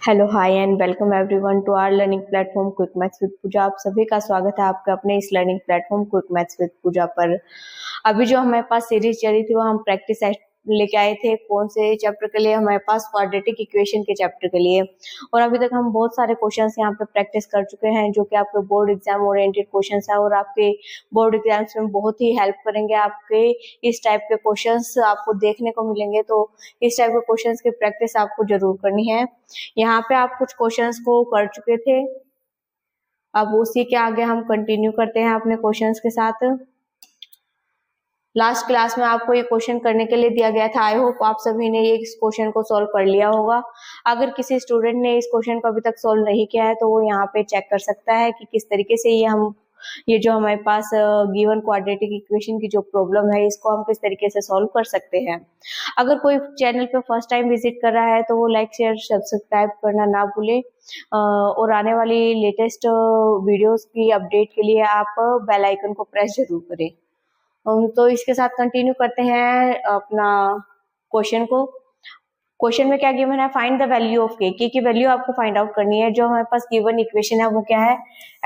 Hello hi and welcome everyone to our learning platform quick maths with Pooja. आप सभी का स्वागत है आपके अपने इस learning platform quick maths with Pooja पर। अभी जो हमारे पास सीरीज चली थी वो हम प्रैक्टिस लेके आए थे। कौन से चैप्टर के लिए? हमारे पास क्वाड्रेटिक इक्वेशन के चैप्टर के लिए। और अभी तक हम बहुत सारे क्वेश्चंस यहाँ पे प्रैक्टिस कर चुके हैं जो कि आपके बोर्ड एग्जाम ओरिएंटेड क्वेश्चंस है और आपके बोर्ड एग्जाम्स में बहुत ही हेल्प करेंगे। आपके इस टाइप के क्वेश्चंस आपको देखने को मिलेंगे, तो इस टाइप के क्वेश्चंस की प्रैक्टिस आपको जरूर करनी है। यहाँ पे आप कुछ क्वेश्चंस को कर चुके थे, अब उसी के आगे हम कंटिन्यू करते हैं अपने क्वेश्चंस के साथ। लास्ट क्लास में आपको ये क्वेश्चन करने के लिए दिया गया था। आई होप आप सभी ने ये इस क्वेश्चन को सॉल्व कर लिया होगा। अगर किसी स्टूडेंट ने इस क्वेश्चन को अभी तक सॉल्व नहीं किया है तो वो यहाँ पे चेक कर सकता है कि किस तरीके से ये जो हमारे पास गिवन क्वाड्रेटिक इक्वेशन की जो प्रॉब्लम है इसको हम किस तरीके से सॉल्व कर सकते हैं। अगर कोई चैनल पे फर्स्ट टाइम विजिट कर रहा है तो वो लाइक शेयर सब्सक्राइब करना ना भूले और आने वाली लेटेस्ट वीडियोस की अपडेट के लिए आप बेल आइकन को प्रेस जरूर करें। तो इसके साथ कंटिन्यू करते हैं अपना क्वेश्चन को। क्वेश्चन में क्या गिवन है? फाइंड द वैल्यू ऑफ के की वैल्यू आपको फाइंड आउट करनी है। जो हमारे पास गिवन इक्वेशन है वो क्या है?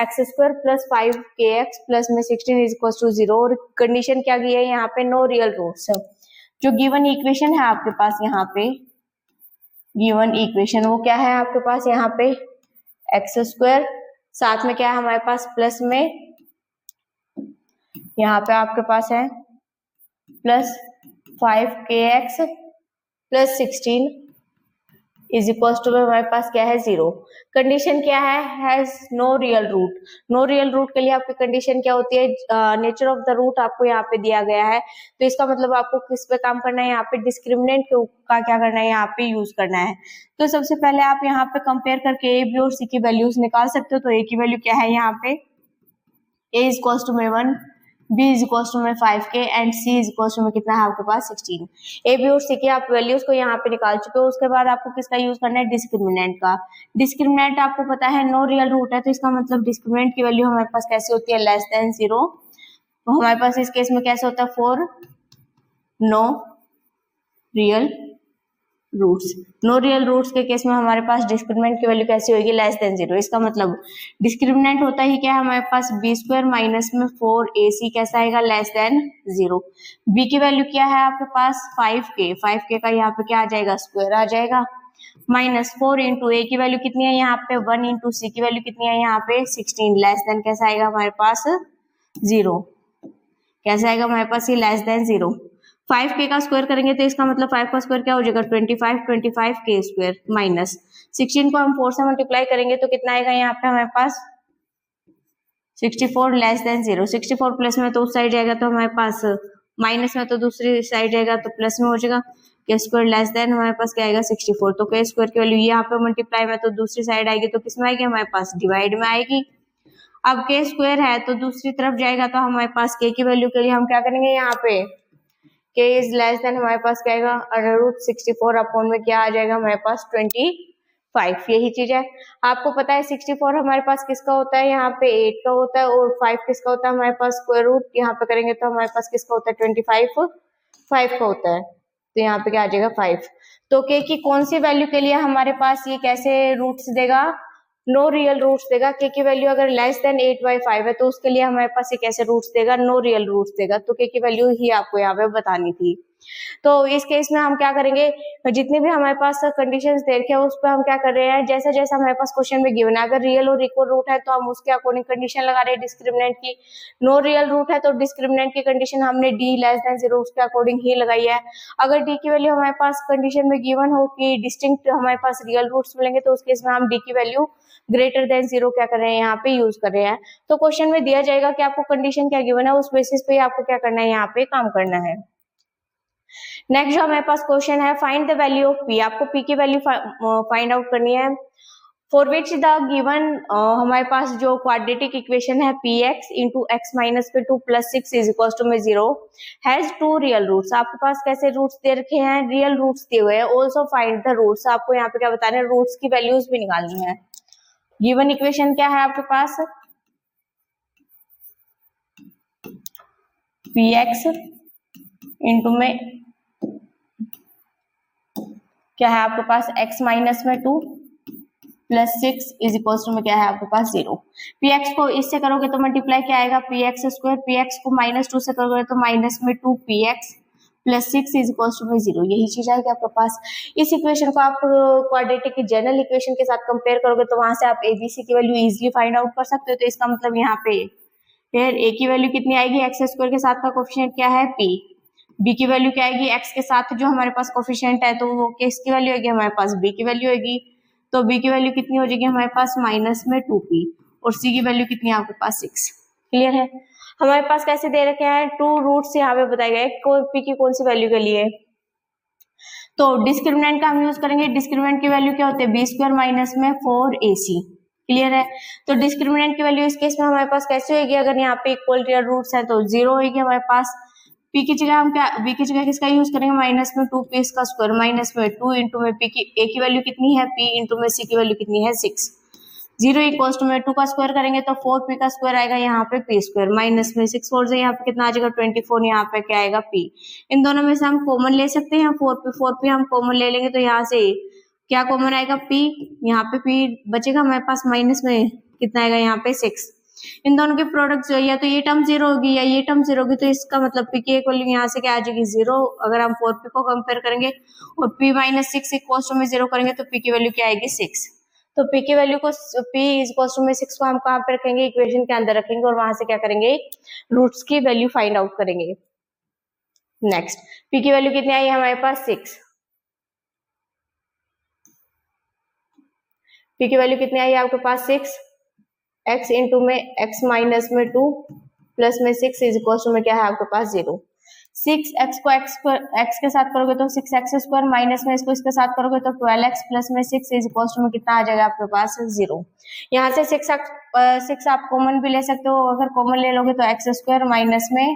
X square plus 5kx plus में 16 इज इक्वल टू 0। और कंडीशन क्या दी है यहाँ पे? No real roots. जो गिवन इक्वेशन है आपके पास यहाँ पे, गिवन इक्वेशन वो क्या है आपके पास यहाँ पे? एक्स स्क्वायर, साथ में क्या है हमारे पास? प्लस में यहाँ पे आपके पास है plus 5kx plus 16 is equal to हमारे पास क्या है? 0। कंडीशन क्या है? Has no real root. No real root के लिए आपकी कंडीशन क्या होती है? नेचर ऑफ द रूट आपको यहाँ पे दिया गया है, तो इसका मतलब आपको किस पे काम करना है? यहाँ पे डिस्क्रिमिनेंट का क्या करना है? यहाँ पे यूज करना है। तो सबसे पहले आप यहाँ पे कंपेयर करके ए बी और सी की वैल्यूज निकाल सकते हो। तो ए की वैल्यू क्या है यहाँ पे? ए इज इक्वल टू में 1, b इज इक्वल टू में 5k and c is equal to में कितना है आपके पास? 16। ए बी और सी की आप वैल्यूज को यहाँ पे निकाल चुके हो। उसके बाद आपको किसका यूज करना है? डिस्क्रिमिनेंट का। डिस्क्रिमिनेंट आपको पता है नो रियल रूट है, तो इसका मतलब डिस्क्रिमिनेंट की वैल्यू हमारे पास कैसे होती है? Less than 0। तो हमारे पास इस केस में कैसे होता है? For no real roots. No real roots के केस में हमारे पास डिस्क्रिमिनेंट की वैल्यू कैसी होगी? Less than 0। इसका मतलब डिस्क्रिमिनेंट होता ही क्या है हमारे पास? बी स्क्वायर माइनस में 4ac कैसा आएगा? Less than 0। बी की वैल्यू क्या है आपके पास? 5k का यहाँ पे क्या आ जाएगा? स्क्वायर आ जाएगा। माइनस 4 इंटू ए की वैल्यू कितनी है यहाँ पे? 1 इंटू सी की वैल्यू कितनी है यहाँ पे? 16। लेस देन कैसा आएगा हमारे पास? 0। कैसे आएगा हमारे पास? ये लेस देन 0। 5k का स्क्वायर करेंगे तो इसका मतलब 5 का स्क्वायर क्या हो जाएगा? 25k स्क्वायर माइनस 16 को हम 4 से मल्टीप्लाई करेंगे तो कितना आएगा यहाँ पे हमारे पास? 64 लेस देन 0। 64 प्लस में तो उस साइड जाएगा तो हमारे पास माइनस में तो दूसरी साइड जाएगा तो प्लस में हो जाएगा। के स्क्वायर लेस देन हमारे पास क्या आएगा? 64। तो के स्क्वायर की वैल्यू यहाँ पे मल्टीप्लाई में तो दूसरी साइड आएगी तो किस में आएगी हमारे पास? डिवाइड में आएगी। अब के स्क्वायर है तो दूसरी तरफ जाएगा तो हमारे पास के की वैल्यू के लिए हम क्या करेंगे यहाँ पे? k इज लेस देन हमारे पास क्या आएगा? अंडर रूट 64 अपॉन में क्या आ जाएगा हमारे पास? 25। यही चीज है। आपको पता है 64 हमारे पास किसका होता है? यहाँ पे 8 का होता है। और 5 किसका होता है हमारे पास? स्क्वायर रूट यहाँ पे करेंगे तो हमारे पास किसका होता है? 25 5 का होता है। तो यहाँ पे क्या आ जाएगा? 5। तो k की कौन सी वैल्यू के लिए हमारे पास ये कैसे रूट्स देगा? नो रियल रूट्स देगा। k की वैल्यू अगर लेस देन 8/5 है तो उसके लिए हमारे पास ये कैसे रूट्स देगा? नो रियल रूट्स देगा। तो k की वैल्यू ही आपको यहाँ पे बतानी थी। तो इस केस में हम क्या करेंगे? जितने भी हमारे पास कंडीशंस दे रखे हैं उस पर हम क्या कर रहे हैं? जैसा जैसा हमारे पास क्वेश्चन में गिवन है, अगर रियल और इक्वल रूट है तो हम उसके अकॉर्डिंग कंडीशन लगा रहे हैं डिस्क्रिमिनेंट की। नो रियल रूट है तो डिस्क्रिमिनेंट की कंडीशन हमने d लेस देन 0 उसके अकॉर्डिंग ही लगाई है। अगर d की वैल्यू हमारे पास कंडीशन में गिवन हो कि डिस्टिंक्ट हमारे पास रियल रूट्स मिलेंगे तो उस केस में हम d की वैल्यू ग्रेटर देन 0 क्या कर रहे हैं? यहाँ पे यूज कर रहे हैं। तो क्वेश्चन में दिया जाएगा कि आपको कंडीशन क्या गिवन है, उस बेसिस पे आपको क्या करना है? यहाँ पे काम करना है। नेक्स्ट जो हमारे पास क्वेश्चन है, find the value of p। आपको p की वैल्यू फाइंड आउट करनी है। फॉर विच द गिवन हमारे पास जो क्वाड्रेटिक इक्वेशन है px इंटू एक्स माइनस पे 2 प्लस 6 इज इक्वल टू में 0 हैज 2 रियल रूट्स। आपके पास कैसे रूट्स दे रखे हैं? रियल रूट्स दिए हुए हैं। Also find the roots. आपको यहाँ पे क्या बताना है? रूट्स की वैल्यूज भी निकालनी है। गिवन इक्वेशन क्या है आपके पास? px इंटू में क्या है आपके पास? x माइनस में 2 प्लस 6 इज इक्वल टू में क्या है आपके पास 0। px को इससे करोगे तो मल्टीप्लाई क्या आएगा px स्क्वायर, px को -2 से करोगे तो माइनस में 2px plus 6 is equal to में 0। यही चीज आएगी आपके पास। इस इक्वेशन को आप क्वाड्रेटिक की जनरल इक्वेशन के साथ कंपेयर करोगे तो वहां से आप एबीसी की वैल्यू इजीली फाइंड आउट कर सकते हो। तो इसका मतलब यहाँ पे फिर ए की वैल्यू कितनी आएगी, एक्स स्क्वायर के साथ का कोफिशिएंट क्या है p, बी की वैल्यू क्या आएगी, एक्स के साथ जो हमारे पास कोफिशिएंट है तो वो किसकी वैल्यू होगी हमारे पास बी की वैल्यू होगी। तो बी की वैल्यू कितनी हो जाएगी हमारे पास माइनस में 2p और सी की वैल्यू कितनी है आपके पास 6। क्लियर है। हमारे पास कैसे दे रखे हैं, 2 रूट्स यहाँ पे बताए गए पी की कौन सी वैल्यू के लिए। तो डिस्क्रिमिनेंट का हम यूज करेंगे, डिस्क्रिमिनेंट की वैल्यू क्या होती है बी स्क्वायर माइनस में 4ac। क्लियर है। तो डिस्क्रिमिनेंट की वैल्यू इस केस में हमारे पास कैसे होगी, अगर यहाँ पे इक्वल रूट्स है तो 0 होगी हमारे पास। p की जगह हम क्या, b की जगह किसका यूज करेंगे माइनस में 2p इसका स्क्वायर माइनस में 2 इंटू में p की a की वैल्यू कितनी है p इंटू में c की वैल्यू कितनी है 6। 0 इक्वल्स टू में 2 का स्क्वायर करेंगे तो 4p का स्क्वायर आएगा यहाँ पे p स्क्वायर माइनस में 6 4 से यहाँ पे कितना आ जाएगा 24, यहाँ पे क्या आएगा p। इन दोनों में से हम कॉमन ले सकते हैं 4p हम कॉमन ले लेंगे तो यहाँ से क्या कॉमन आएगा p, यहाँ पे p बचेगा हमारे पास माइनस में कितना आएगा यहाँ पे 6। इन दोनों के प्रोडक्ट जो या तो ये टर्म 0 होगी या ये टर्म 0 होगी तो इसका मतलब p की एक वैल्यू यहाँ से क्या आ जाएगी 0। अगर हम 4p को कंपेयर करेंगे और p माइनस 6 इक्वल्स टू में 0 करेंगे तो p की वैल्यू क्या आएगी 6। तो p की वैल्यू को p इक्वल्स टू में 6 को हम कहाँ पे रखेंगे, इक्वेशन के अंदर रखेंगे और वहां से क्या करेंगे रूट्स की वैल्यू फाइंड आउट करेंगे। नेक्स्ट p की वैल्यू कितनी आई हमारे पास 6, p की वैल्यू कितनी आई आपके पास 6, x इंटू में x माइनस में 2 प्लस में 6 इज इक्वल टू में क्या है आपके पास 0। 6x को x के साथ करोगे तो 6x स्क्वायर माइनस में इसको इसके साथ करोगे तो 12x प्लस में 6 इज इक्वल टू में कितना आ जाएगा आपके पास 0। यहाँ से 6 आप कॉमन भी ले सकते हो, अगर कॉमन ले लोगे तो x स्क्वायर माइनस में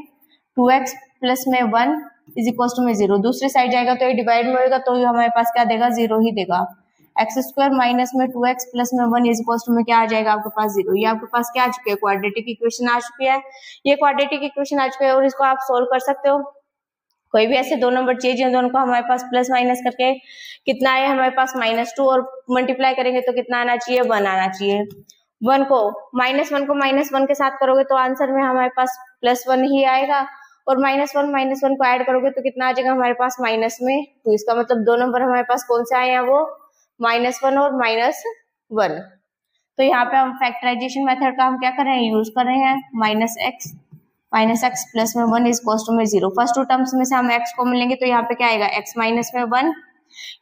2x प्लस में 1 इज इक्वल टू में 0। दूसरी साइड जाएगा तो ये डिवाइड में होगा तो हमारे पास क्या देगा 0 ही देगा। एक्स स्क्वायर माइनस में 2x प्लस में 1 इज इक्वल टू में क्या आ जाएगा आपके पास 0। ये आपके पास क्या आ चुकी है क्वाड्रेटिक इक्वेशन आ चुकी है। ये क्वाड्रेटिक इक्वेशन आ चुकी है और इसको आप सोल्व कर सकते हो। कोई भी ऐसे दो नंबर चाहिए दोनों को हमारे पास प्लस माइनस करके कितना आया हमारे पास -2 और मल्टीप्लाई करेंगे तो कितना आना चाहिए 1 आना चाहिए। 1 को -1 के साथ करोगे तो आंसर में हमारे पास +1 ही आएगा और -1 को ऐड करोगे तो कितना आ जाएगा हमारे पास -2। इसका मतलब दो नंबर हमारे पास कौन से आए हैं वो -1 और -1। तो यहाँ पे हम फैक्टराइजेशन मेथड का हम क्या कर रहे हैं यूज कर रहे हैं -x प्लस में 1 इज इक्वल टू में 0। फर्स्ट टू टर्म्स में से हम x कॉमन लेंगे तो यहाँ पे क्या आएगा x माइनस में 1,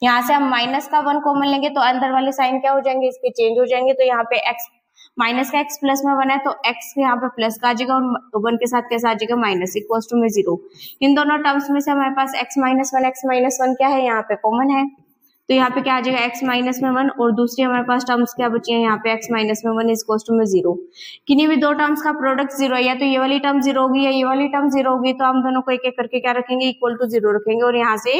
यहाँ से हम माइनस का 1 कॉमन लेंगे तो अंदर वाले साइन क्या हो जाएंगे इसके चेंज हो जाएंगे। तो यहाँ पे x माइनस का x प्लस में 1 है तो x यहाँ पे प्लस का आ जाएगा और 1 के साथ कैसा आ जाएगा माइनस इक्वल टू में 0। इन दोनों टर्म्स में से हमारे पास x माइनस 1 क्या है यहाँ पे कॉमन है तो यहाँ पे क्या आ जाएगा x माइनस में 1 और दूसरी हमारे पास टर्म्स क्या बची है यहाँ पे x माइनस में 1 इज इक्वल टू में 0। किन्हीं भी दो टर्म्स का प्रोडक्ट 0 है या तो ये वाली टर्म 0 होगी या ये वाली टर्म 0 होगी तो हम दोनों को एक एक करके क्या रखेंगे इक्वल टू 0 रखेंगे और यहाँ से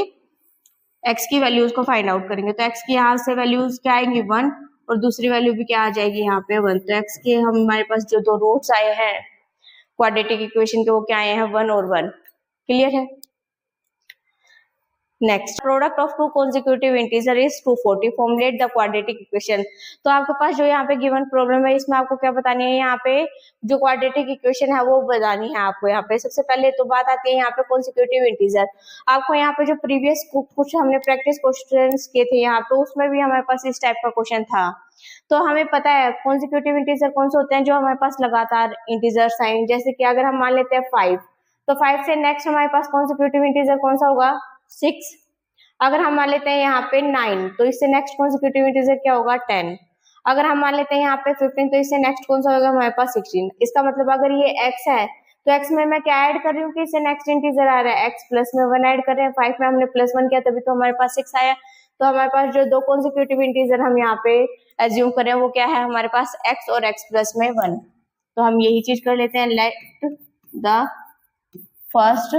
x की वैल्यूज को फाइंड आउट करेंगे। तो x की यहाँ से वैल्यूज क्या आएंगी 1 और दूसरी वैल्यू भी क्या आ जाएगी यहाँ पे 1। तो x के हमारे पास जो दो रूट्स आए हैं क्वाड्रेटिक इक्वेशन के वो क्या आए हैं 1 और 1। क्लियर है। Next product of two consecutive integer is 240 formulate the quadratic equation. तो आपके पास जो यहाँ पे गिवन प्रॉब्लम है इसमें आपको क्या बतानी है, यहाँ पे जो क्वाड्रेटिक इक्वेशन है वो बतानी है आपको। यहाँ पे सबसे पहले तो बात आती है यहाँ पे कॉन्जिक्यूटिव इंटीजर। आपको यहाँ पे जो प्रीवियस कुछ हमने प्रैक्टिस क्वेश्चंस किए थे यहाँ पे उसमें भी हमारे पास इस टाइप का क्वेश्चन था। तो हमें पता है कॉन्जिक्यूटिव इंटीजर कौन से होते हैं जो हमारे पास लगातार इंटीजर साइन, जैसे कि अगर हम मान लेते हैं 5 तो 5 से नेक्स्ट हमारे पास कॉन्जिक्यूटिव इंटीजर कौन सा होगा 6। अगर हम मान लेते हैं यहाँ पे 9 तो इससे नेक्स्ट कॉन्जिक्यूटिव इंटीजर क्या होगा 10। अगर हम मान लेते हैं यहाँ पे 15 तो इससे नेक्स्ट कौन सा होगा हमारे पास 16। इसका मतलब अगर ये x है तो x में मैं क्या ऐड कर रही हूँ कि इससे नेक्स्ट इंटीजर आ रहा है x प्लस में 1 ऐड कर रहे हैं। 5 में हमने +1 किया तभी तो हमारे पास 6 आया। तो हमारे पास जो दो कॉन्जिक्यूटिव इंटीजर हम यहाँ पे एज्यूम करें वो क्या है हमारे पास x और x प्लस में 1। तो हम यही चीज कर लेते हैं let the first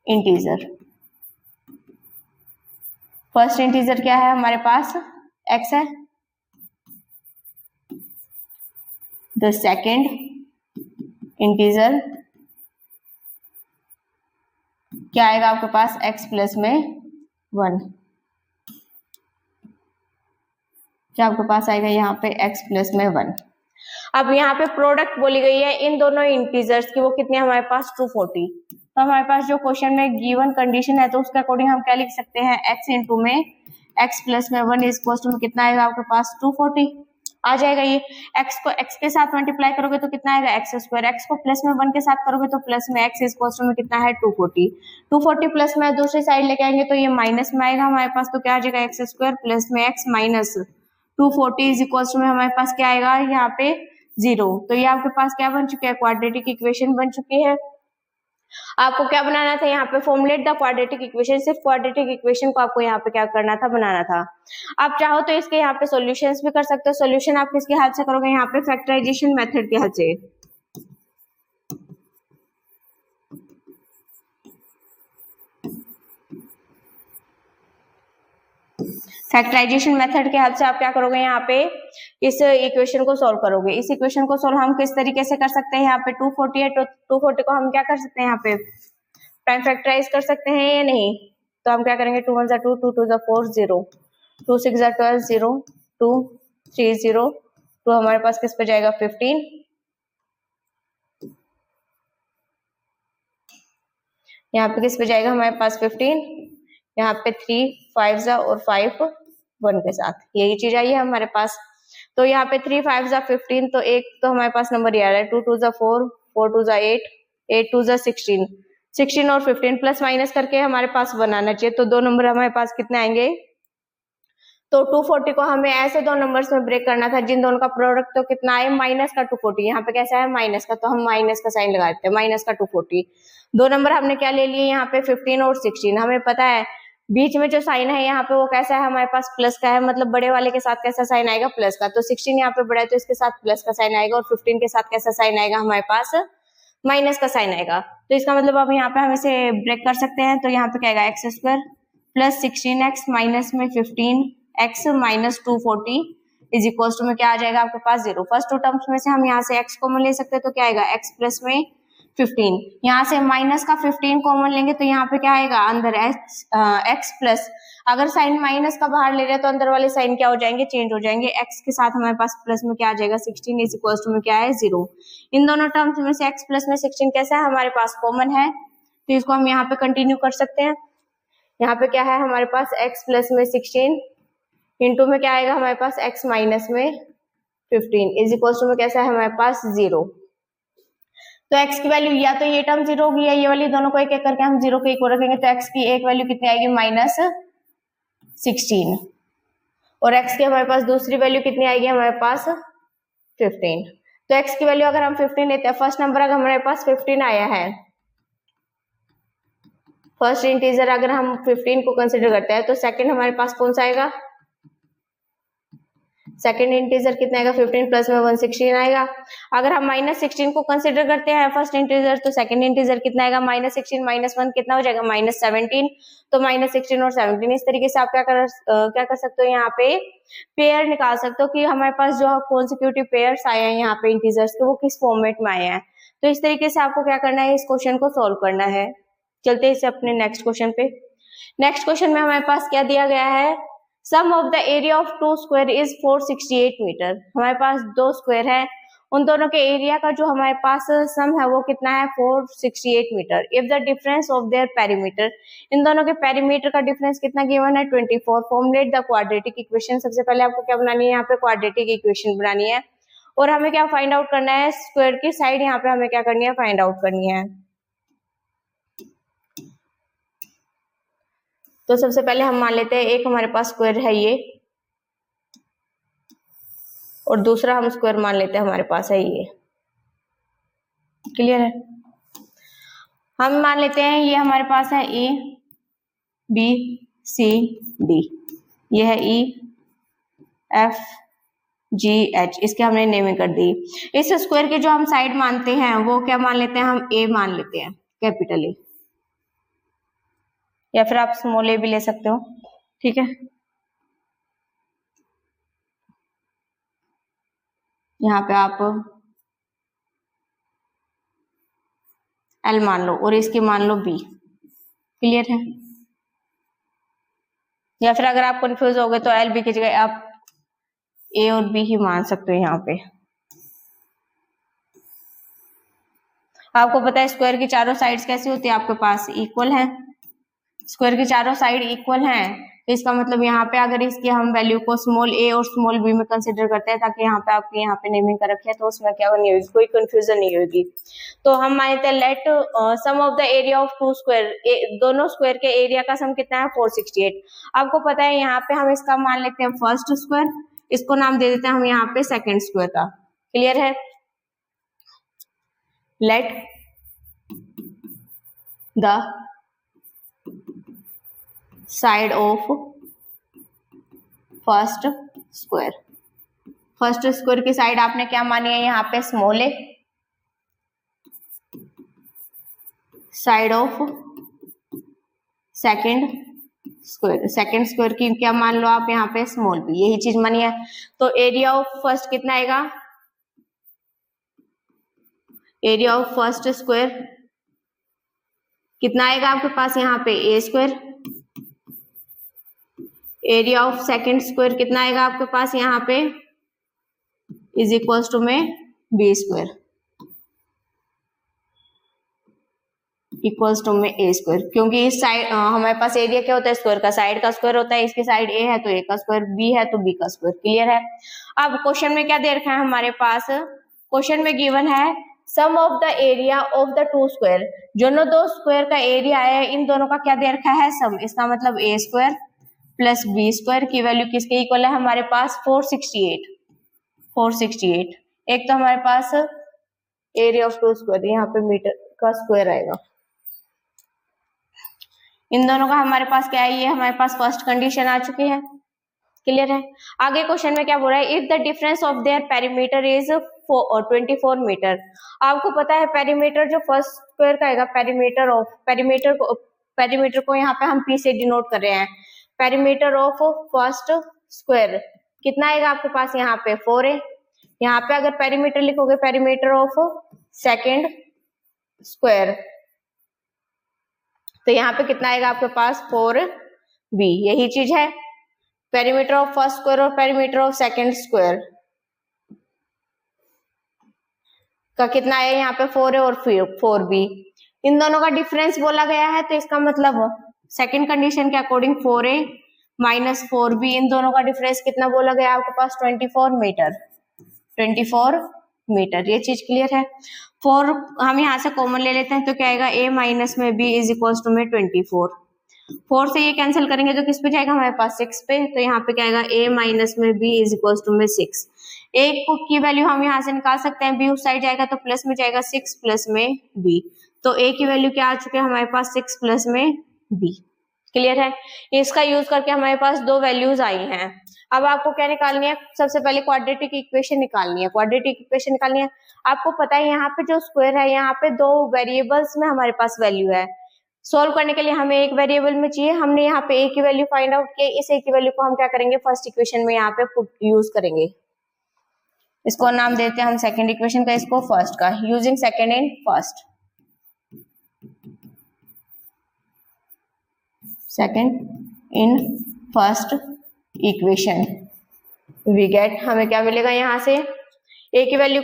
integer. First integer क्या है हमारे पास x है, द सेकेंड इंटीजर क्या आएगा आपके पास x प्लस में 1। जो आपके पास आएगा यहाँ पे x प्लस में 1। अब यहाँ पे प्रोडक्ट बोली गई है इन दोनों इंटीजर्स की, वो कितने हमारे पास 240। तो हमारे पास जो क्वेश्चन में गिवन कंडीशन है तो उसके अकॉर्डिंग हम क्या लिख सकते हैं, x इंटू में x प्लस में 1 इज इक्वल टू कितना आएगा आपके पास 240 आ जाएगा। ये x को x के साथ मल्टीप्लाई करोगे तो कितना आएगा x स्क्वायर, x को प्लस में 1 के साथ करोगे तो प्लस में x इज इक्वल में कितना है 240। 240 प्लस में दूसरी साइड लेके आएंगे तो ये माइनस में आएगा हमारे पास, तो क्या आ जाएगा x स्क्वायर प्लस में x माइनस 240 इज इक्वल में हमारे पास क्या आएगा यहाँ पे 0। तो ये आपके पास क्या बन चुका है, क्वाड्रेटिक इक्वेशन बन चुकी है। आपको क्या बनाना था यहाँ पे, फॉर्मुलेट द क्वाड्रेटिक इक्वेशन। सिर्फ क्वाड्रेटिक इक्वेशन को आपको यहाँ पे क्या करना था, बनाना था। आप चाहो तो इसके यहाँ पे सॉल्यूशंस भी कर सकते हो। सॉल्यूशन आप किसके हेल्प से करोगे, यहाँ पे फैक्टराइजेशन मेथड के हेल्प से। फैक्टराइजेशन मेथड के हेल्प से आप क्या करोगे, यहाँ पे इस इक्वेशन को सॉल्व करोगे। इस इक्वेशन को सॉल्व हम किस तरीके से कर सकते हैं, यहाँ पे 240 है तो 240 को हम क्या कर सकते हैं, यहाँ पे प्राइम फैक्टराइज कर सकते हैं या नहीं। तो हम क्या करेंगे, 2 1 जा 2, 2 2 जा 4 0, 2 6 जा 12 0, 2 3 0, तो हमारे पास किस पे जाएगा 15। यहाँ पे किस पे जाएगा हमारे पास 15, यहाँ पे 3 5 जा और 5 1 के साथ, यही चीज आई है हमारे पास। तो यहाँ पे 3 5 जा 15, तो एक तो हमारे पास नंबर ये आ रहा है, 2 2 जा 4, 4 2 जा 8, 8 2 जा 16, 16 और 15 प्लस माइनस करके हमारे पास 1 आना चाहिए। तो 2 नंबर हमारे पास कितने आएंगे, तो 240 को हमें ऐसे 2 नंबर्स में ब्रेक करना था जिन दोनों का प्रोडक्ट तो कितना आए माइनस का 240। यहाँ पे कैसा है माइनस का, तो हम माइनस का साइन लगा देते हैं, माइनस का 240। 2 नंबर हमने क्या ले लिए यहाँ पे 15 और 16। हमें पता है बीच में जो साइन है यहाँ पे वो कैसा है हमारे पास प्लस का है, मतलब बड़े वाले के साथ कैसा साइन आएगा प्लस का। तो 16 यहाँ पे बड़ा है तो इसके साथ प्लस का साइन आएगा, और 15 के साथ कैसा साइन आएगा हमारे पास माइनस का साइन आएगा। तो इसका मतलब अब यहाँ पे हम इसे ब्रेक कर सकते हैं। तो यहाँ पे क्या आएगा x square plus 16x minus में 15x minus 240 is equal to में क्या आ जाएगा आपके पास 0। फर्स्ट 2 टर्म्स में से हम यहाँ से x कॉमन ले सकते हैं, तो क्या आएगा x प्लस में 15, यहाँ से माइनस का 15 कॉमन लेंगे तो यहाँ पे क्या आएगा अंदर x प्लस, अगर साइन माइनस का बाहर ले रहे हैं तो अंदर वाले साइन क्या हो जाएंगे, चेंज हो जाएंगे। x के साथ हमारे पास प्लस में क्या आ जाएगा 16 इज इक्वल टू में क्या है 0। इन दोनों टर्म्स में से x प्लस में 16 कैसा है हमारे पास कॉमन है, तो इसको हम यहाँ पे कंटिन्यू कर सकते हैं। यहाँ पे क्या है हमारे पास x प्लस में 16 इंटू में क्या आएगा हमारे पास x माइनस में 15 इज इक्वल टू में कैसा है हमारे पास 0। तो x की वैल्यू या तो ये टर्म 0 होगी या ये वाली, दोनों को एक एक करके हम 0 के इक्वल रखेंगे। तो x की एक वैल्यू कितनी आएगी माइनस 16, और x की हमारे पास दूसरी वैल्यू कितनी आएगी हमारे पास 15। तो x की वैल्यू अगर हम 15 लेते हैं, फर्स्ट नंबर अगर हमारे पास 15 आया है, फर्स्ट इंटीजर अगर हम 15 को कंसीडर करते हैं, तो सेकंड हमारे पास कौन सा आएगा, सेकंड इंटीजर कितना आएगा 15 प्लस में 1 16 आएगा। अगर हम माइनस 16 को कंसीडर करते हैं फर्स्ट इंटीजर, तो सेकंड इंटीजर कितना आएगा माइनस 16 माइनस 1 कितना हो जाएगा माइनस 17। तो माइनस 16 और 17 इस तरीके से आप क्या कर सकते हो, यहाँ पे पेयर निकाल सकते हो कि हमारे पास जो कॉन्सिक्यूटिव पेयर्स आए हैं यहाँ पे इंटीजर्स के, वो किस फॉर्मेट में आए हैं। तो इस तरीके से आपको क्या करना है, इस क्वेश्चन को सोल्व करना है। चलते हैं इसे अपने नेक्स्ट क्वेश्चन पे। नेक्स्ट क्वेश्चन में हमारे पास क्या दिया गया है, sum of the area of 2 square is 468 metre. हमारे पास 2 स्क्वायर है, उन दोनों के एरिया का जो हमारे पास सम है वो कितना है 468 metre. If the difference of their perimeter, इन दोनों के पेरीमीटर का डिफरेंस कितना गिवन है 24। Formulate the quadratic equation. सबसे पहले आपको क्या बनानी है, यहाँ पे क्वाड्रेटिक इक्वेशन बनानी है, और हमें क्या फाइंड आउट करना है, स्क्वायर की साइड यहाँ पे हमें क्या करनी है फाइंड आउट करनी है। तो सबसे पहले हम मान लेते हैं एक हमारे पास स्क्वायर है ये, और दूसरा हम स्क्वायर मान लेते हैं हमारे पास है ये। क्लियर है, हम मान लेते हैं ये हमारे पास है ए बी सी डी, ये है ई एफ जी एच, इसके हमने नेमिंग कर दी। इस स्क्वायर के जो हम साइड मानते हैं वो क्या मान लेते हैं, हम ए मान लेते हैं कैपिटल ए, या फिर आप स्मॉल ए भी ले सकते हो, ठीक है। यहाँ पे आप एल मान लो और इसकी मान लो बी। क्लियर है, या फिर अगर आप कंफ्यूज हो गए तो एल बी की जगह आप ए और बी ही मान सकते हो यहाँ पे। आपको पता है स्क्वायर की चारों साइड्स कैसी होती है, आपके पास इक्वल है। स्क्वायर की चारों साइड इक्वल हैं, तो इसका मतलब यहाँ पे अगर इसकी हम वैल्यू को स्मॉल ए और स्मॉल बी में कंसीडर करते हैं, ताकि यहाँ पे आपके यहाँ पे नेमिंग कर रखे हैं, तो उसमें क्या नहीं होगी, कोई कंफ्यूजन नहीं होगी। तो हम मानते हैं let sum of the area of two square, दोनों स्क्वायर के एरिया का सम कितना है 468। आपको पता है यहाँ पे हम इसका मान लेते हैं फर्स्ट स्क्वायर, इसको नाम दे देते हैं हम यहाँ पे सेकेंड स्क्वायर का। क्लियर है? Let the side of first square, first square की साइड आपने क्या मानी है यहाँ पे small A, side of second square, second square की क्या मान लो आप यहाँ पे स्मॉल बी, यही चीज मानी है। तो एरिया ऑफ फर्स्ट कितना आएगा, एरिया ऑफ फर्स्ट स्क्वायर कितना आएगा आपके पास यहाँ पे a square, area of second square कितना आएगा आपके पास यहाँ पे इज इक्वल टू में बी स्क्वायर इक्वल्स टू में ए स्क्वायर, क्योंकि इस साइड हमारे पास एरिया क्या होता है स्क्वायर का, साइड का स्क्वायर होता है, इसकी साइड ए है तो ए का स्क्वायर, बी है तो बी का स्क्वायर। क्लियर है? अब क्वेश्चन में क्या दे रखा है हमारे पास, क्वेश्चन में गिवन है sum of the area of the two square, दोनों दो स्क्वायर का एरिया है, इन दोनों का क्या दे रखा है सम, इसका मतलब ए स्क्वायर प्लस बी स्क्वायर की वैल्यू किसके इक्वल है हमारे पास 468। एक तो हमारे पास एरिया ऑफ टू स्क्वायर यहाँ पे मीटर का स्क्वायर आएगा, इन दोनों का हमारे पास क्या है, ये हमारे पास फर्स्ट कंडीशन आ चुकी है। क्लियर है? आगे क्वेश्चन में क्या बोल रहा है, if the difference of their perimeter is 24 metre. आपको पता है पेरीमीटर जो फर्स्ट स्क्वायर का आएगा, पेरीमीटर को यहाँ पे हम पी से डिनोट कर रहे हैं, पेरीमीटर ऑफ फर्स्ट स्क्वायर कितना आएगा आपके पास यहाँ पे 4 है। यहाँ पे अगर पेरीमीटर लिखोगे पेरीमीटर ऑफ सेकेंड स्क्वायर, तो यहाँ पे कितना आएगा आपके पास 4b, यही चीज है पेरीमीटर ऑफ फर्स्ट स्क्वायर और पेरीमीटर ऑफ सेकंड स्क्वायर का कितना है यहाँ पे 4 है और 4b, इन दोनों का डिफरेंस बोला गया है, तो इसका मतलब सेकंड कंडीशन के अकॉर्डिंग 4a माइनस 4b, इन दोनों का डिफरेंस कितना बोला गया आपके पास 24 मीटर। ये चीज क्लियर है? 4 हम यहाँ से कॉमन ले लेते हैं, तो क्या आएगा a माइनस में b इज इक्वल टू में 24, 4 से ये कैंसिल करेंगे तो किस पे जाएगा हमारे पास 6 पे, तो यहाँ पे क्या आएगा a माइनस में b इज इक्वल टू में 6। a की वैल्यू हम यहाँ से निकाल सकते हैं, b उस साइड जाएगा तो प्लस में जाएगा 6 प्लस में b, तो a की वैल्यू क्या आ चुकी है हमारे पास 6 प्लस में b। क्लियर है? इसका यूज करके हमारे पास दो वैल्यूज आई हैं। अब आपको क्या निकालनी है, सबसे पहले क्वाड्रेटिक इक्वेशन निकालनी है। क्वाड्रेटिक इक्वेशन निकालनी है, आपको पता है यहाँ पे जो स्क्वायर है यहाँ पे दो वेरिएबल्स में हमारे पास वैल्यू है, सोल्व करने के लिए हमें एक वेरिएबल में चाहिए, हमने यहाँ पे a की वैल्यू फाइंड आउट की, इस a की वैल्यू को हम क्या करेंगे फर्स्ट इक्वेशन में यहाँ पे यूज करेंगे, इसको नाम देते हैं हम सेकंड इक्वेशन का, इसको फर्स्ट का, using second in first, second in first equation we get, हमें क्या मिलेगा यहाँ से a की वैल्यू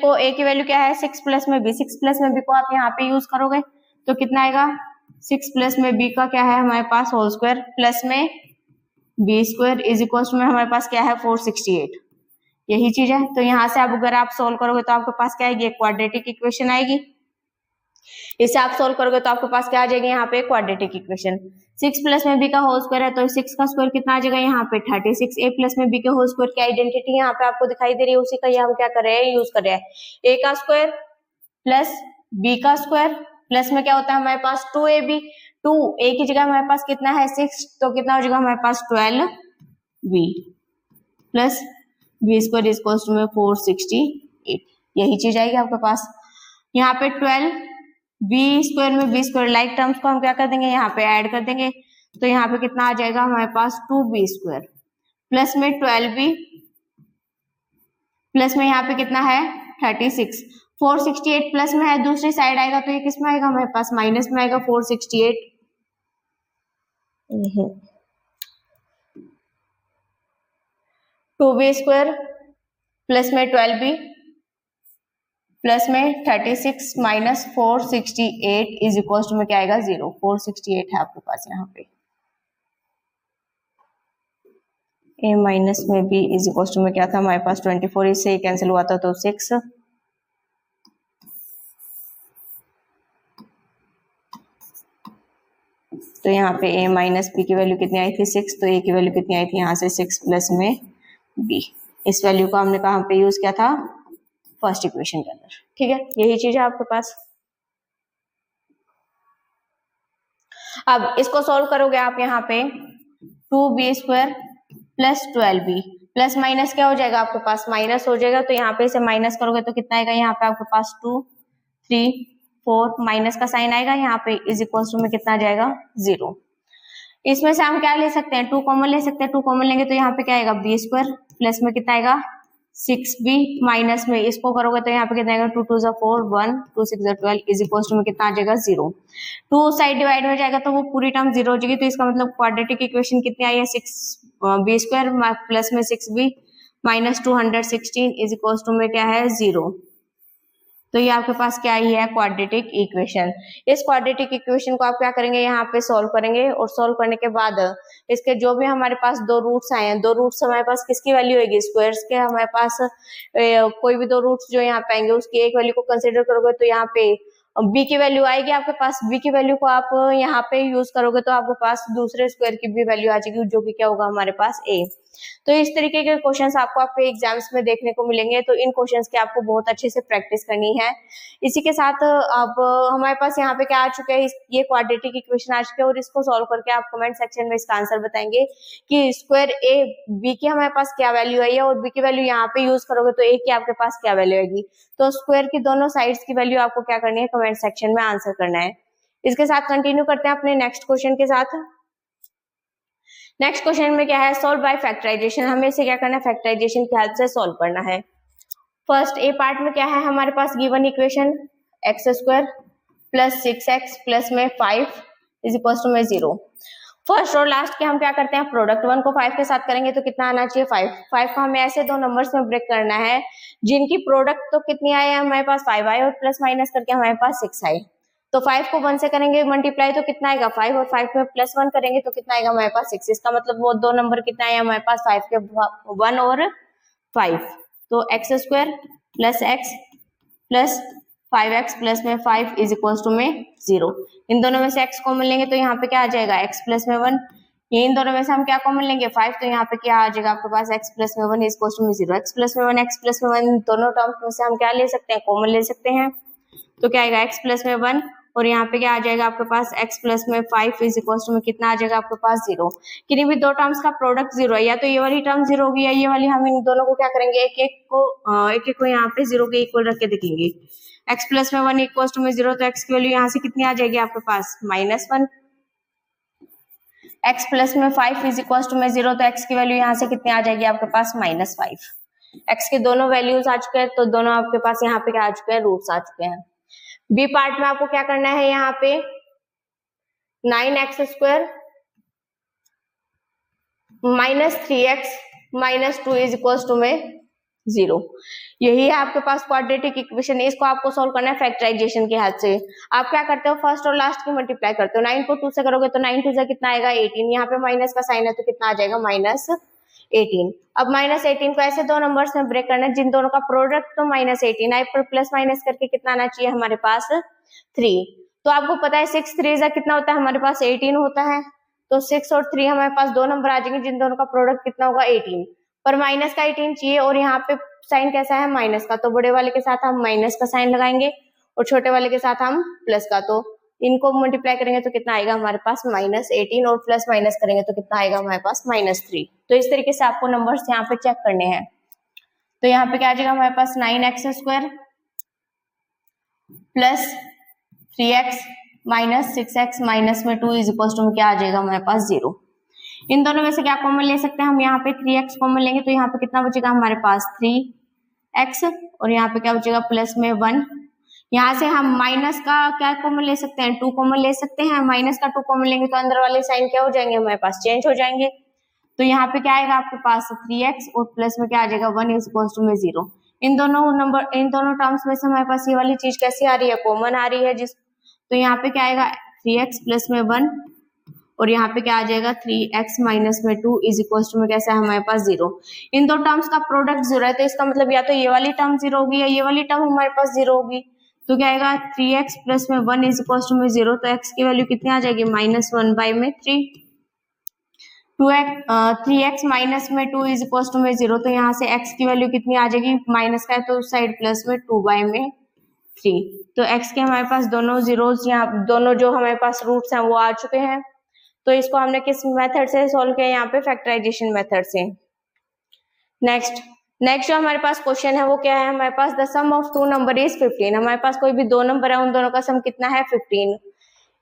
क्या है 6 प्लस में b, 6 प्लस में b को आप यहाँ पे यूज करोगे तो कितना आएगा 6 प्लस में b का क्या है हमारे पास होल स्क्वायर प्लस में b square is equal to में हमारे पास क्या है 468, यही चीज है। तो यहाँ से अब अगर आप सोल्व करोगे तो आपके पास क्या आएगी क्वाड्रेटिक इक्वेशन आएगी, इसे आप सोल्व करोगे तो आपके पास क्या आ जाएगी यहाँ पे क्वाड्रेटिक इक्वेशन। 6 प्लस में b का होल स्क्वायर है तो 6 का स्क्वायर कितना आ जाएगा यहाँ पे 36, a प्लस में b के होल स्क्वायर की आइडेंटिटी यहाँ पे आपको दिखाई दे रही है, उसी का ये हम क्या कर रहे हैं यूज कर रहे हैं। a का स्क्वायर प्लस b का स्क्वायर प्लस में क्या होता है हमारे पास 2ab, 2a की जगह हमारे पास कितना है 6, तो कितना हो जाएगा हमारे पास 12b plus b square is equal to में 468, यही चीज आएगी आपके पास। यहाँ पे 12 b स्क्वायर में b स्क्वायर लाइक टर्म्स को हम क्या कर देंगे यहाँ पे ऐड कर देंगे, तो यहाँ पे कितना आ जाएगा हमारे पास 2b स्क्वायर प्लस में 12b प्लस में यहाँ पे कितना है 36, 468 प्लस में है, दूसरी साइड आएगा तो ये किस में आएगा हमारे पास माइनस में आएगा 468, 2b स्क्वायर प्लस में 12b प्लस में 36 माइनस 468 इज इक्वल टू में क्या आएगा 0। 468 है आपके पास यहाँ पे। a माइनस में b इज इक्वल टू में क्या था हमारे पास 24, इससे कैंसिल हुआ था तो 6। तो यहाँ पे a माइनस बी की वैल्यू कितनी आई थी 6, तो a की वैल्यू कितनी आई थी यहाँ से 6 प्लस में b। इस वैल्यू को हमने कहाँ पे यूज किया था, फर्स्ट इक्वेशन के अंदर। ठीक है, यही चीज है आपके पास। अब इसको सॉल्व करोगे आप यहाँ पे 2b² plus 12b plus minus क्या हो जाएगा आपके पास, माइनस हो जाएगा। तो यहाँ पे इसे माइनस करोगे तो कितना आएगा यहाँ पे आपके पास 2 3 4 माइनस का साइन आएगा यहाँ पे इज इक्वल टू में कितना आ जाएगा 0। इसमें से हम क्या ले सकते हैं, 2 कॉमन ले सकते हैं। 2 कॉमन लेंगे तो यहाँ पे क्या आएगा b² प्लस में कितना आएगा 6b माइनस में इसको करोगे तो यहाँ पे कितना आएगा 2 2 4 1 2 6 12 इज इक्वल टू में कितना आ जाएगा 0। 2 साइड डिवाइड हो जाएगा तो वो पूरी टर्म 0 हो जाएगी। तो इसका मतलब क्वाड्रेटिक इक्वेशन कितनी आई है 6b² प्लस में 6b minus 216 is equal to में क्या है 0। तो ये आपके पास क्या ही है क्वाड्रेटिक इक्वेशन। इस क्वाड्रेटिक इक्वेशन को आप क्या करेंगे यहाँ पे सॉल्व करेंगे और सॉल्व करने के बाद इसके जो भी हमारे पास 2 रूट्स आए हैं, 2 रूट्स हमारे पास किसकी वैल्यू होगी स्क्वायर्स के। हमारे पास कोई भी 2 रूट्स जो यहाँ पे आएंगे उसकी एक वैल्यू को कंसिडर करोगे तो यहाँ पे b की वैल्यू आएगी आपके पास। b की वैल्यू को आप यहाँ पे यूज करोगे तो आपके पास दूसरे स्क्वायर की भी वैल्यू आ जाएगी जो कि क्या होगा हमारे पास a। तो इस तरीके के क्वेश्चंस आपको आपके एग्जाम्स में देखने को मिलेंगे। तो इन क्वेश्चंस की आपको बहुत अच्छे से प्रैक्टिस करनी है। इसी के साथ अब हमारे पास यहाँ पे क्या आ चुका है, ये क्वाड्रेटिक इक्वेशन आ चुका है और इसको सॉल्व करके आप कमेंट सेक्शन में इसका आंसर बताएंगे कि स्क्वायर a b की हमारे पास क्या वैल्यू आई है और b की वैल्यू यहाँ पे यूज करोगे तो a की आपके पास क्या वैल्यू आएगी। तो स्क्वायर की दोनों साइड्स की वैल्यू आपको क्या करनी है, कमेंट सेक्शन में आंसर करना है। इसके साथ कंटिन्यू करते हैं अपने नेक्स्ट क्वेश्चन के साथ। नेक्स्ट क्वेश्चन में क्या है, सोल्व बाय फैक्टराइजेशन। हमें इसे क्या करना है, फैक्टराइजेशन की हेल्प से सोल्व करना है। फर्स्ट ए पार्ट में क्या है हमारे पास given equation x² plus 6x plus में 5 इज इक्वल टू में 0। फर्स्ट और लास्ट के हम क्या करते हैं, प्रोडक्ट 1 को 5 के साथ करेंगे तो कितना आना चाहिए 5। 5 को हमें ऐसे 2 नंबर्स में ब्रेक करना है जिनकी प्रोडक्ट तो कितनी आई है हमारे पास 5 आई और प्लस माइनस करके हमारे पास 6 आई। तो 5 को 1 से करेंगे मल्टीप्लाई तो कितना आएगा 5 और 5 में प्लस 1 करेंगे तो कितना आएगा हमारे पास 6। इसका मतलब वो 2 नंबर कितना आया हमारे पास 5 के 1 और 5। तो x² plus x plus 5x plus में 5 इज इक्वल टू में 0। इन दोनों में से x कॉमन लेंगे तो यहाँ पे क्या आ जाएगा x प्लस में 1। ये इन दोनों में से हम क्या कॉमन लेंगे 5, तो यहाँ पे क्या आ जाएगा आपके पास x प्लस में 1 इज इक्वल टू में 0। x प्लस में 1 x प्लस में 1 दोनों टर्म्स में से हम क्या ले सकते हैं, कॉमन ले सकते हैं। तो क्या आएगा x प्लस में 1 और यहाँ पे क्या आ जाएगा आपके पास x प्लस में 5 इज इक्वल टू में कितना आ जाएगा आपके पास 0। किन्हीं भी 2 टर्म्स का प्रोडक्ट 0 है, या तो ये वाली टर्म 0 होगी या ये वाली। हम इन दोनों को क्या करेंगे, एक एक को यहाँ पे 0 के इक्वल रख के देखेंगे। x प्लस में 1 इक्वल टू में 0 तो x की वैल्यू यहाँ से कितनी आ जाएगी आपके पास -1। x प्लस में 5 इज इक्वल टू में 0 तो x की वैल्यू यहाँ से कितनी आ जाएगी आपके पास -5। x के दोनों वैल्यूज आ चुके हैं तो दोनों आपके पास यहाँ पे क्या आ चुके हैं, रूट्स आ चुके हैं। बी पार्ट में आपको क्या करना है, यहाँ पे 9x² minus 3x minus 2 is equal to में 0। यही है आपके पास क्वाड्रेटिक इक्वेशन। इसको आपको सोल्व करना है फैक्टराइजेशन की हेल्प से। आप क्या करते हो, फर्स्ट और लास्ट की मल्टीप्लाई करते हो। 9 को 2 से करोगे तो 9 2 से कितना आएगा 18। यहाँ पे माइनस का साइन है तो कितना आ जाएगा -18। अब -18 को ऐसे 2 नंबर्स में ब्रेक करना है जिन दोनों का प्रोडक्ट तो -18 आए पर प्लस माइनस करके कितना आना चाहिए हमारे पास 3। तो आपको पता है 6 3 कितना होता है हमारे पास 18 होता है। तो 6 और 3 हमारे पास 2 नंबर आ जाएंगे जिन दोनों का प्रोडक्ट कितना होगा 18, पर माइनस का 18 चाहिए और यहाँ पे साइन कैसा है माइनस का। तो बड़े वाले के साथ हम माइनस का साइन लगाएंगे और छोटे वाले के साथ हम प्लस का। तो इनको मल्टीप्लाई करेंगे तो कितना आएगा हमारे पास -18 और प्लस माइनस करेंगे तो कितना आएगा हमारे पास -3। तो इस तरीके से आपको नंबर्स यहाँ पे चेक करने हैं। तो यहाँ पे क्या आ जाएगा हमारे पास 9x² plus 3x minus 6x minus में 2 इज इक्वल टू क्या आ जाएगा हमारे पास 0। इन दोनों में से क्या कॉमन ले सकते हैं हम, यहाँ पे 3x कॉमन लेंगे तो यहाँ पे कितना बचेगा हमारे पास 3x और यहाँ पे क्या बचेगा प्लस में 1। यहाँ से हम माइनस का क्या कॉमन ले सकते हैं, 2 कॉमन ले सकते हैं। माइनस का 2 कॉमन लेंगे तो अंदर वाले साइन क्या हो जाएंगे हमारे पास, चेंज हो जाएंगे। तो यहाँ पे क्या आएगा आपके पास 3x और प्लस में क्या आ जाएगा 1 इज इक्वल टू में 0। इन दोनों टर्म्स में से हमारे पास ये वाली चीज कैसी आ रही है, कॉमन आ रही है जिस, तो यहाँ पे क्या आएगा 3x प्लस में 1 और यहाँ पे क्या आ जाएगा 3x माइनस में 2 इज इक्वल टू में कैसा है हमारे पास 0। इन दो टर्म्स का प्रोडक्ट 0 है, तो इसका मतलब या तो ये वाली टर्म 0 होगी या ये वाली टर्म हमारे पास 0 होगी। तो क्या आएगा 3x प्लस में 1 इज इक्वल टू में 0, तो x की वैल्यू कितनी आ जाएगी -1 बाई में 3। 3x माइनस में 2 इज इक्वल टू में 0, तो यहाँ से x की वैल्यू कितनी आ जाएगी, माइनस का है तो उस साइड प्लस में 2 बाई में 3। तो x के हमारे पास दोनों जीरोस, यहाँ दोनों जो हमारे पास रूट्स हैं वो आ चुके हैं। तो इसको हमने किस मेथड से सॉल्व किया, यहाँ पे फैक्टराइजेशन मेथड से। नेक्स्ट जो हमारे पास क्वेश्चन है वो क्या है, हमारे पास the sum of two number is 15। हमारे पास कोई भी दो नंबर है, उन दोनों का सम कितना है 15।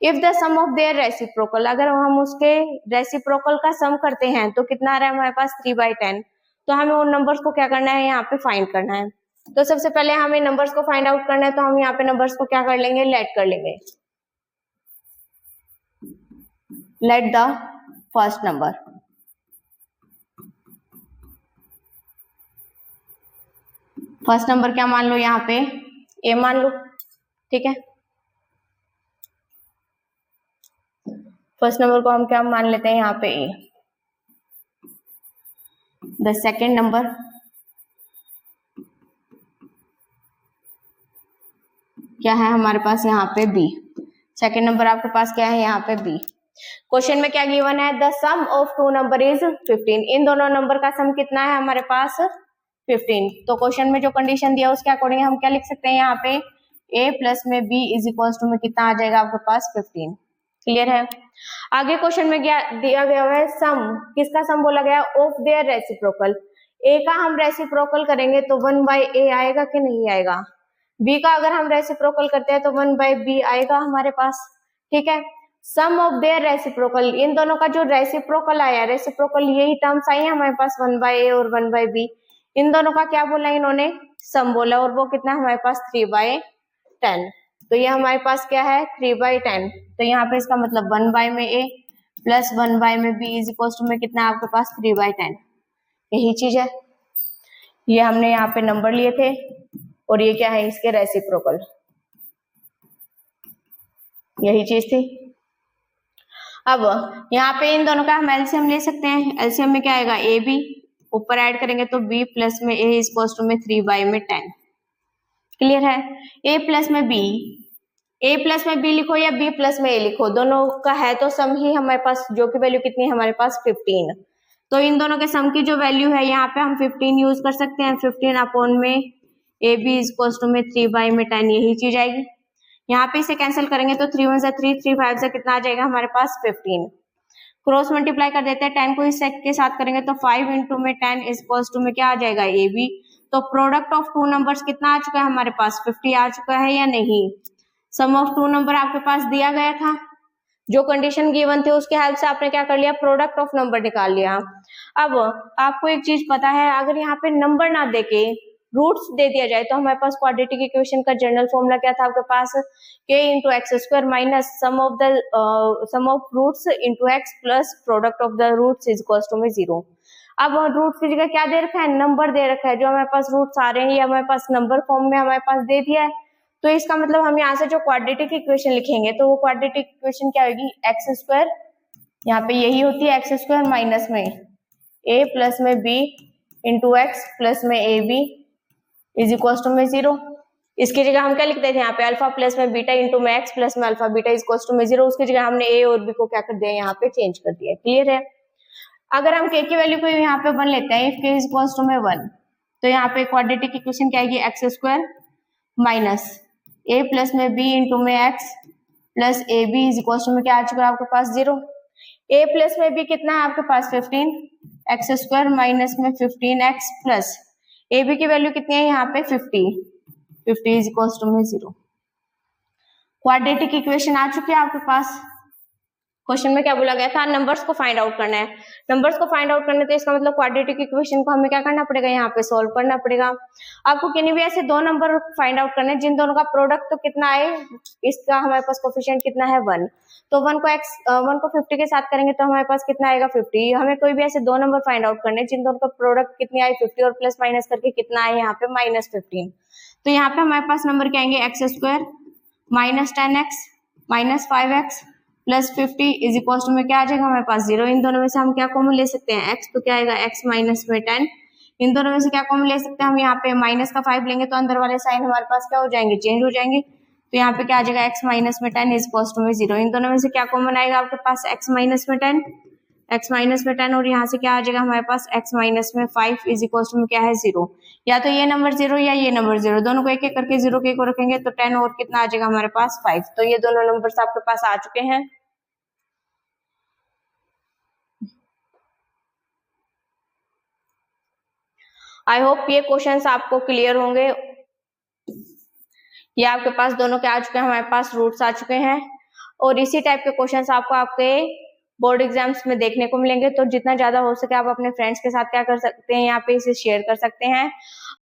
If the sum of their reciprocal, अगर हम उसके रेसिप्रोकल का सम करते हैं तो कितना आ रहा है हमारे पास 3/10। तो हमें उन नंबर्स को क्या करना है, यहाँ पे फाइंड करना है। तो सबसे पहले हमें नंबर्स को फाइंड आउट करना है, तो हम यहाँ पे नंबर्स को क्या कर लेंगे, लेट कर लेंगे। Let the first number, first number क्या मान लो, यहाँ पे ए मान लो, ठीक है। फर्स्ट नंबर को हम क्या मान लेते हैं, यहाँ पे ए। द सेकेंड नंबर क्या है हमारे पास, यहाँ पे बी। सेकेंड नंबर आपके पास क्या है, यहाँ पे बी। क्वेश्चन में क्या गिवन है, the sum of two number is 15। इन दोनों नंबर का सम कितना है हमारे पास 15। तो क्वेश्चन में जो कंडीशन दिया उसके अकॉर्डिंग हम क्या लिख सकते हैं, यहाँ पे a प्लस में b इज इक्वल टू में कितना आ जाएगा आपके पास 15। क्लियर है। आगे क्वेश्चन में दिया गया है सम, किसका सम बोला गया, ऑफ देयर रेसिप्रोकल। a का हम रेसिप्रोकल करेंगे तो 1/a आएगा कि नहीं आएगा, b का अगर हम रेसिप्रोकल करते हैं तो 1/b आएगा हमारे पास, ठीक है। सम ऑफ देयर रेसिप्रोकल, इन दोनों का जो रेसिप्रोकल आया, रेसिप्रोकल यही टर्म्स आई है हमारे पास 1/a और 1/b। इन दोनों का क्या बोला इन्होंने, सम बोला, और वो कितना हमारे पास 3/10। तो ये हमारे पास क्या है 3/10। तो यहाँ पे इसका मतलब 1 में a प्लस 1 में b इज इक्वल टू में कितना है आपके पास 3/10। यही चीज है, ये हमने यहाँ पे नंबर लिए थे और ये क्या है इसके रेसिप्रोकल, यही चीज थी। अब यहाँ पे इन दोनों का हम एलसीएम ले सकते हैं। एलसीएम में क्या आएगा, ए बी, ऊपर ऐड करेंगे तो b प्लस में a इज इक्वल टू में 3/10। क्लियर है। a प्लस में b, a प्लस में b लिखो या b प्लस में a लिखो, दोनों का है तो सम ही हमारे पास, जो की वैल्यू कितनी है हमारे पास 15। तो इन दोनों के सम की जो वैल्यू है यहाँ पे हम 15 यूज कर सकते हैं। 15 अपॉन में a b is equal to में 3/10, यही चीज आएगी। यहाँ पे इसे कैंसिल करेंगे तो 3 1 3, 3 5 से कितना आ जाएगा हमारे पास 15। क्रॉस मल्टीप्लाई कर देते हैं, 10 को इस सेट के साथ करेंगे तो 5 इंटू में 10 इज इक्वल टू में क्या आ जाएगा ए बी। तो प्रोडक्ट ऑफ टू नंबर्स कितना आ चुका है हमारे पास 50 आ चुका है या नहीं। सम ऑफ टू नंबर आपके पास दिया गया था, जो कंडीशन गिवन थी उसके हेल्प से आपने क्या कर लिया, प्रोडक्ट ऑफ नंबर निकाल लिया। अब आपको एक चीज पता है, अगर यहाँ पे नंबर ना देके रूट्स दे दिया जाए तो हमारे पास क्वाड्रेटिक इक्वेशन का जनरल फॉर्मूला क्या था आपके पास, k into x square minus sum of roots into x plus product of the roots is equal to में 0। अब रूट्स की जगह क्या दे रखा है, नंबर दे रखा है। जो हमारे पास रूट्स आ रहे हैं ये हमारे पास नंबर फॉर्म में हमारे पास दे दिया है। तो इसका मतलब हम यहाँ से जो क्वाड्रेटिक इक्वेशन लिखेंगे तो वो क्वाड्रेटिक इक्वेशन क्या होगी, एक्स स्क्वायर, यहाँ पे यही होती है एक्स स्क्वायर माइनस में a प्लस में b इंटू एक्स प्लस में a b is equal to में 0। इसकी जगह हम क्या लिखते थे यहाँ पे अल्फा प्लस में बीटा इंटू में एक्स प्लस में alpha beta is equal to में 0। उसकी जगह हमने a और b को क्या कर दिया, यहाँ पे चेंज कर दिया। क्लियर है। अगर हम k की वैल्यू को यहाँ पे 1 लेते हैं, if k is equal to में 1, तो यहाँ पे क्वाड्रेटिक इक्वेशन क्या आएगी, x square minus a plus में b इंटू में x plus a b is equal to में क्या आ चुका है आपके पास 0। a प्लस में b कितना है आपके पास 15, एक्स स्क्वायर माइनस में 15x प्लस ए बी की वैल्यू कितनी है यहाँ पे 50 इज इक्वल टू में 0। क्वाड्रेटिक इक्वेशन आ चुकी है आपके पास। क्वेश्चन में क्या बोला गया था, नंबर्स को फाइंड आउट करना है। नंबर्स को फाइंड आउट करना है तो इसका मतलब क्वाड्रेटिक इक्वेशन को हमें क्या करना पड़ेगा, यहाँ पे सोल्व करना पड़ेगा। आपको किन्हीं भी ऐसे दो नंबर फाइंड आउट करना है जिन दोनों का प्रोडक्ट तो कितना आए, इसका हमारे पास कोफिशिएंट कितना है 1, तो 1 को 50 के साथ करेंगे तो हमारे पास कितना आएगा 50। हमें कोई भी ऐसे दो नंबर फाइंड आउट करने जिन दोनों का प्रोडक्ट कितनी आई 50 और प्लस माइनस करके कितना आए यहाँ पे -15। तो यहाँ पे हमारे पास नंबर क्या आएंगे, x² -10x -5x plus 50 is equal to में क्या आ जाएगा हमारे पास 0। इन दोनों में से हम क्या कॉमन ले सकते हैं, x, तो क्या आएगा x माइनस में 10। इन दोनों में से क्या कॉमन ले सकते हैं हम, यहाँ पे माइनस का 5 लेंगे तो अंदर वाले साइन हमारे पास क्या हो जाएंगे, चेंज हो जाएंगे। तो यहाँ पे क्या आ जाएगा x माइनस में 10 इज इक्वल टू में 0। इन दोनों में से क्या कॉमन आएगा आपके पास, x माइनस में 10 और यहाँ से क्या आ जाएगा हमारे पास x माइनस में 5 इज इक्वल टू में क्या है 0। या तो ये नंबर 0 या ये नंबर 0, दोनों को एक एक करके 0 के को रखेंगे तो 10 और कितना आ जाएगा हमारे पास 5। तो ये दोनों नंबर्स आपके पास आ चुके हैं। आई होप ये क्वेश्चंस आपको क्लियर होंगे। ये आपके पास दोनों के आ चुके हैं, हमारे पास रूट्स आ चुके हैं और इसी टाइप के क्वेश्चंस आपको आपके बोर्ड एग्जाम्स में देखने को मिलेंगे। तो जितना ज्यादा हो सके आप अपने फ्रेंड्स के साथ क्या कर सकते हैं, यहाँ पे इसे शेयर कर सकते हैं।